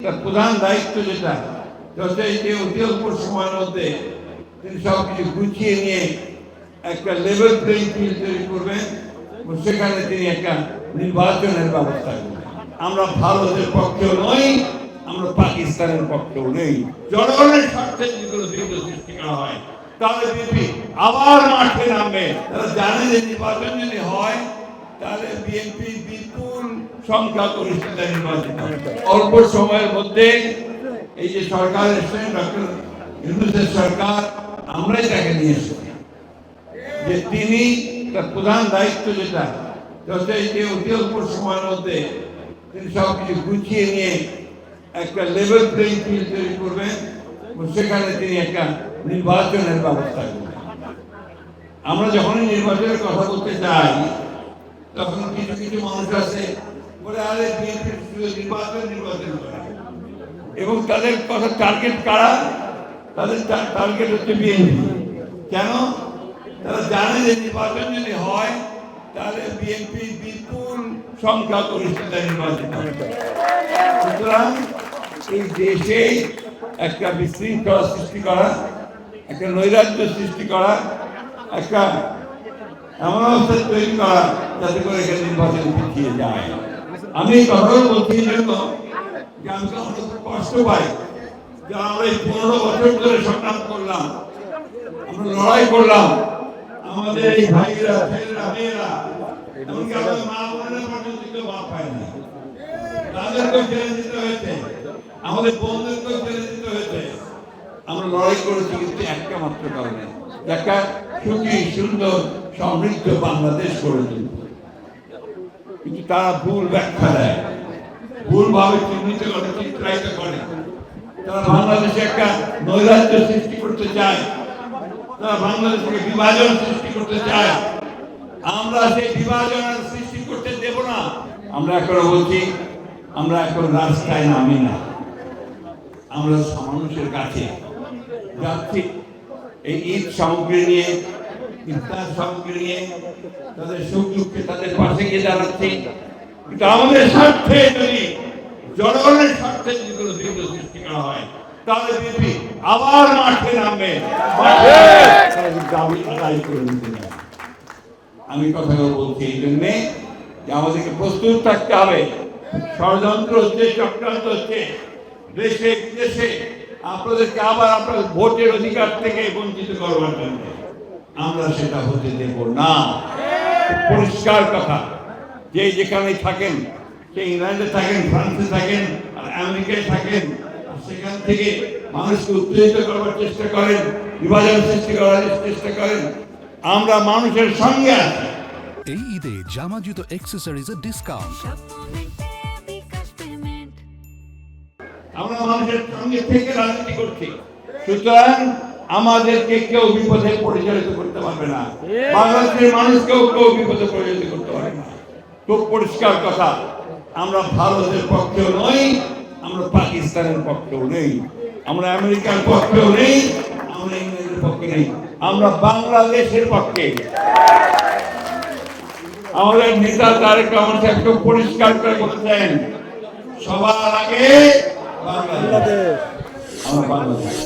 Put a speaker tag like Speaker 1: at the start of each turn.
Speaker 1: তার প্রধান দায়িত্ব যেটা যে অতি অল্প সময়ের মধ্যে তিনি সবকিছু গুছিয়ে নিয়ে একটা লেভেল প্লেইং ফিল্ড তৈরি করবেন এবং সেখানে তিনি একটা নির্বাচনের ব্যবস্থা করবেন। আমরা ভারতের পক্ষেও নই, আমরা পাকিস্তানের পক্ষেও নেই। জনগণের স্বার্থে যেগুলো বিঘ্ন সৃষ্টি করা হয় তাহলে বিএনপি আবার মাঠে নামবে। তারা জানে যে নির্বাচন যদি হয় তাহলে বিএনপি বিপুল সংখ্যা গরিষ্ঠতা নির্বাচিত অল্প সময়ের মধ্যে এই যে সরকার এসেছেন ডক্টর ইউনূসের সরকার, আমরাই তাকে নিয়ে এসেছি যে তিনি তার প্রধান দায়িত্ব যেটা যে অতি অল্প সময়ের মধ্যে তিনি সবকিছু গুছিয়ে নিয়ে একটা লেভেল প্লেইং ফিল্ড তৈরি করবেন এবং সেখানে তিনি একটা নির্বাচনের ব্যবস্থা করবেন। আমরা যখনই নির্বাচনের কথা বলতে চাই তখন কিছু কিছু মানুষ আছে বলে আরে বিএনপি নির্বাচন করে এবং তাদের কথা টার্গেট কারা? তাদের টার্গেট হচ্ছে বিএনপি। কেন? তারা জানে যে নির্বাচন যদি হয় তাহলে বিএনপি বিপুল সংখ্যা গরিষ্ঠতা নির্বাচিত। সুতরাং এই দেশে একটা বিশৃঙ্খলা সৃষ্টি করা, একটা নৈরাজ্য সৃষ্টি করা, একটা এমন অবস্থা তৈরি করা যাতে করে এখানে নির্বাচন পিছিয়ে যায়। আমি এই কথাও বলছি জন্য যে আমি অনেক কষ্ট পাই যে আমরা এই 15 বছর ধরে সংগ্রাম করলাম, আমরা লড়াই করলাম, আমাদের এই ভাইরা ছেলেরা মেয়েরা এমনকি আমাদের মা বোনেরা পর্যন্ত কেউ বাদ পায় না, তাদেরকেও ছেড়ে দিতে হয়েছে, আমাদের বোনদেরকেও ছেড়ে দিতে হয়েছে। আমরা লড়াই করেছি কিন্তু একটা মাত্র কারণে, একটা সুখী সুন্দর সমৃদ্ধ বাংলাদেশ করে তুলব। কিন্তু তারা ভুল ব্যাখ্যা দেয়, ভুলভাবে চিহ্নিত করে, চিত্রায়িত করে। তারা বাংলাদেশে একটা নৈরাজ্য সৃষ্টি করতে চায়, তারা বাংলাদেশকে বিভাজন সৃষ্টি করতে চায়। আমরা সেই বিভাজন সৃষ্টি করতে দেব না। আমরা এখন বলছি, আমরা এখন রাস্তায় নামি না, আমরা মানুষের কাছে যাচ্ছি এই ঈদ সামগ্রী নিয়ে, ইফতার সামগ্রী নিয়ে, তাদের সুখ দুঃখে তাদের পাশে গিয়ে দাঁড়াচ্ছি। কিন্তু আমাদের স্বার্থে যদি জনগণের স্বার্থে যেগুলো বিঘ্ন সৃষ্টি করা হয় তাহলে বিএনপি আবার মাঠে নামবে, দাবি আদায় করে নিতে হবে। আমি কথাগুলো বলছি এই জন্যে যে আমাদেরকে প্রস্তুত থাকতে হবে। ষড়যন্ত্র হচ্ছে, চক্রান্ত হচ্ছে দেশে বিদেশে আপনাদেরকে আবার আপনাদের ভোটের অধিকার থেকে বঞ্চিত করবার জন্য। আমরা সেটা হতে দেব না। পরিষ্কার কথা, যে যেখানে থাকেন, সে ইংল্যান্ডে থাকেন, ফ্রান্সে থাকেন, আর আমেরিকায় থাকেন, সেখান থেকে মানুষকে উত্তেজিত করবার চেষ্টা করেন, বিভাজন সৃষ্টি করার চেষ্টা করেন, আমরা মানুষের সঙ্গে আছি।
Speaker 2: এই ঈদে জামা জুতো অ্যাকসেসরিজের ডিসকাউন্ট।
Speaker 1: আমরা মানুষের সঙ্গে থেকে রাজনীতি করছি, সুতরাং আমাদেরকে কেউ বিপদে পরিচালিত করতে পারবে না, বাংলাদেশের মানুষকেও কেউ বিপদে পরিচালিত করতে পারবে না। খুব পরিষ্কার কথা, আমরা ভারতের পক্ষেও নই, আমরা পাকিস্তানের পক্ষেও নেই, আমরা আমেরিকার পক্ষেও নেই, আমরা ইংল্যান্ডের পক্ষে নেই, আমরা বাংলাদেশের পক্ষে। আমাদের নেতা তারেক রহমান সাহেব খুব পরিষ্কার করে বলেছেন, সবার আগে বাংলাদেশ, আমরা বাংলাদেশ।